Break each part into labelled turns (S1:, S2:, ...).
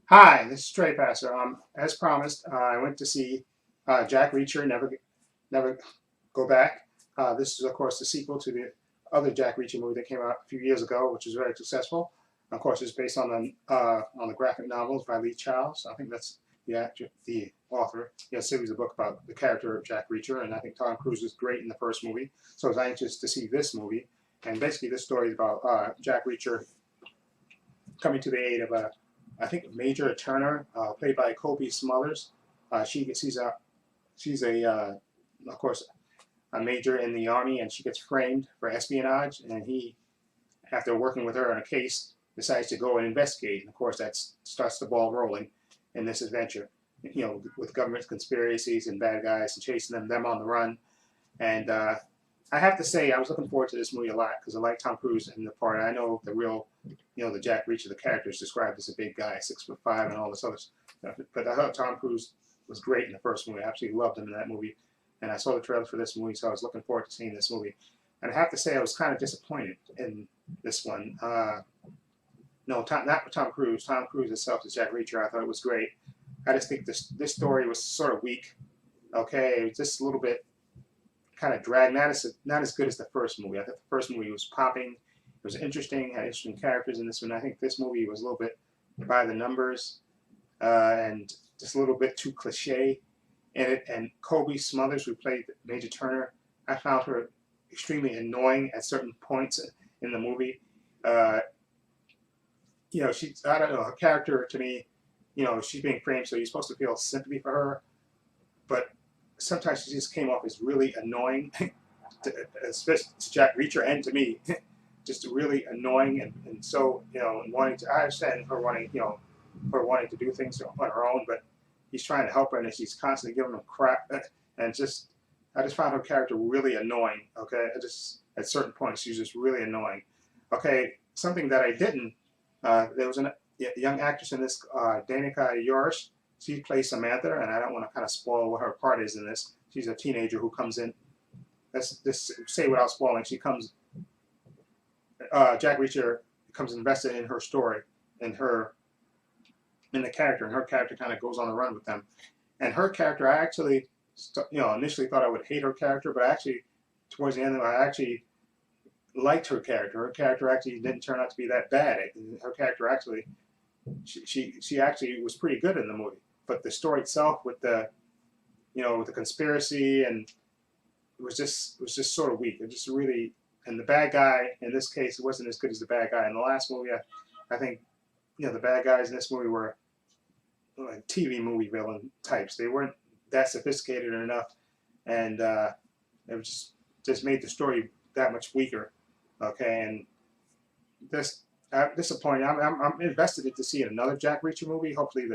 S1: Hi, this is Trey Passer. As promised, I went to see Jack Reacher, Never Go Back. This is, of course, the sequel to the other Jack Reacher movie that came out a few years ago, which was very successful. Of course, it's based on the graphic novels by Lee Charles. I think that's the author. He has a series of book about the character of Jack Reacher, and I think Tom Cruise was great in the first movie. So I was anxious to see this movie. And basically, this story is about Jack Reacher coming to the aid of I think Major Turner, played by Kobe Smulders. She's of course, a major in the army, and she gets framed for espionage. And he, after working with her on a case, decides to go and investigate. And of course, that starts the ball rolling in this adventure. With government conspiracies and bad guys and chasing them on the run. And I have to say, I was looking forward to this movie a lot because I like Tom Cruise in the part. I know the Jack Reacher, the character is described as a big guy, 6'5", and all this other stuff. But I thought Tom Cruise was great in the first movie. I absolutely loved him in that movie. And I saw the trailer for this movie, so I was looking forward to seeing this movie. And I have to say, I was kind of disappointed in this one. No, not with Tom Cruise. Tom Cruise itself as Jack Reacher, I thought it was great. I just think this story was sort of weak. Okay, it was just a little bit kind of dragged, not as good as the first movie. I thought the first movie was popping. It was interesting, had interesting characters in this one. I think this movie was a little bit by the numbers and just a little bit too cliche in it. And Kobe Smulders, who played Major Turner, I found her extremely annoying at certain points in the movie. Uh, she's, I don't know, her character to me, she's being framed, so you're supposed to feel sympathy for her, but sometimes she just came off as really annoying, especially to Jack Reacher and to me, just really annoying and so wanting to. I understand her wanting to do things on her own, but he's trying to help her and she's constantly giving him crap, and just I just found her character really annoying. Okay, I just at certain points she's just really annoying. Okay, something that I didn't. There was a young actress in this, Danica Yorish. She plays Samantha, and I don't want to kind of spoil what her part is in this. She's a teenager who comes in. Let's just say without spoiling. Jack Reacher becomes invested in her story, in her, in the character, and her character kind of goes on the run with them. And her character, I actually, initially thought I would hate her character, but actually, towards the end, I actually liked her character. Her character actually didn't turn out to be that bad. Her character actually, she actually was pretty good in the movie. But the story itself, with with the conspiracy, and it was just sort of weak. It just really, and the bad guy in this case wasn't as good as the bad guy in the last movie. I think the bad guys in this movie were like TV movie villain types. They weren't that sophisticated enough, and it was just made the story that much weaker. Okay, and this disappointing. I'm invested to see another Jack Reacher movie. Hopefully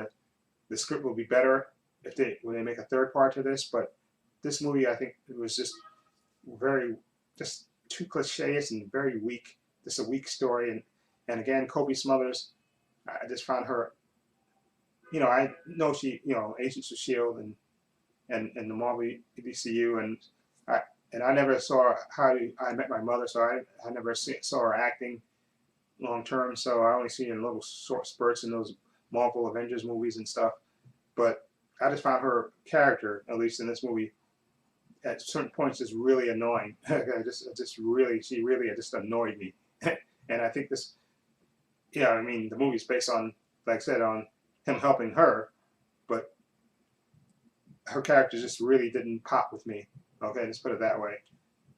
S1: the script will be better if they when they make a third part to this. But this movie, I think it was very just too cliches and very weak. Just a weak story, and again, Kobe Smulders. I just found her. I know she, Agents of Shield and the Marvel DCU, I I never saw How I Met My Mother, so I never saw her acting long term. So I only see in little short spurts in those Marvel Avengers movies and stuff. But I just found her character, at least in this movie, at certain points, is really annoying. She really just annoyed me. And I think this, yeah, I mean, the movie's based on, like I said, on him helping her, but her character just really didn't pop with me. Okay, let's put it that way.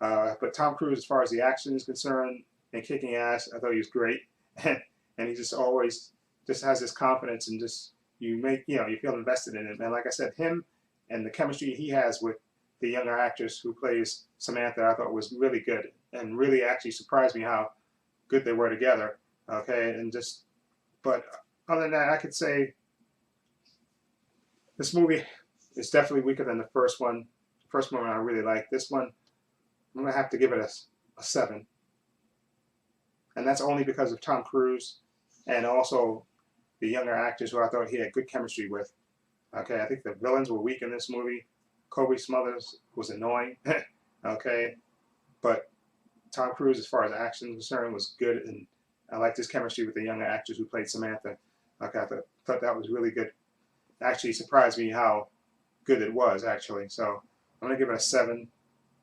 S1: But Tom Cruise, as far as the action is concerned and kicking ass, I thought he was great, and he just always just has this confidence and just you feel invested in him. And like I said, him and the chemistry he has with the younger actress who plays Samantha, I thought was really good and really actually surprised me how good they were together. Okay, and just but other than that, I could say this movie is definitely weaker than the first one. The first one I really liked. This one I'm gonna have to give it a 7, and that's only because of Tom Cruise and also the younger actors who I thought he had good chemistry with. Okay, I think the villains were weak in this movie. Kobe Smulders was annoying. Okay, but Tom Cruise, as far as action is concerned, was good, and I liked his chemistry with the younger actors who played Samantha. Okay, I thought that was really good. It actually surprised me how good it was, actually. So I'm gonna give it a 7.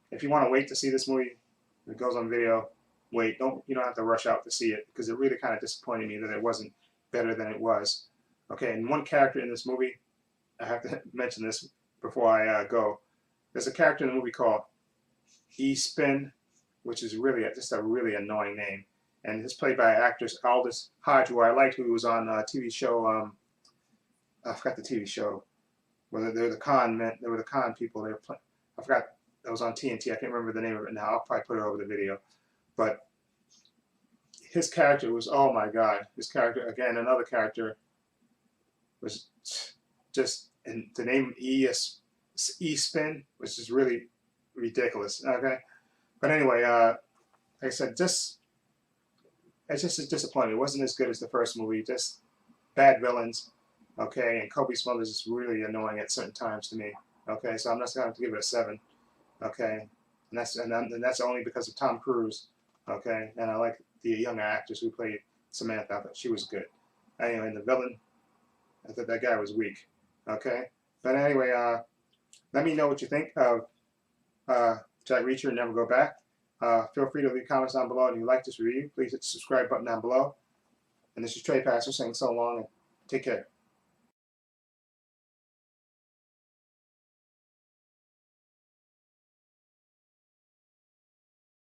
S1: If you want to wait to see this movie, if it goes on video, wait. You don't have to rush out to see it, because it really kind of disappointed me that it wasn't better than it was. Okay, and one character in this movie, I have to mention this before I go. There's a character in the movie called E-Spin, which is really just a really annoying name, and it's played by actress Aldous Hodge, who I liked, who was on a TV show. I forgot the TV show. Well, they were the con men. They were the con people. They were playing. I forgot. That was on TNT. I can't remember the name of it now. I'll probably put it over the video. But his character was, oh my God. His character, again, another character, was just, and the name E-Spin was just really ridiculous. Okay. But anyway, like I said, it's just a disappointment. It wasn't as good as the first movie. Just bad villains. Okay. And Kobe Smulders is really annoying at certain times to me. Okay. So I'm just going to have to give it a 7. Okay, and that's only because of Tom Cruise. Okay, and I like the young actress who played Samantha. I thought she was good. Anyway, and the villain, I thought that guy was weak. Okay, but anyway, let me know what you think of Jack Reacher and Never Go Back. Feel free to leave comments down below, and if you like this review, please hit the subscribe button down below. And this is Trey Pastor saying so long, and take care.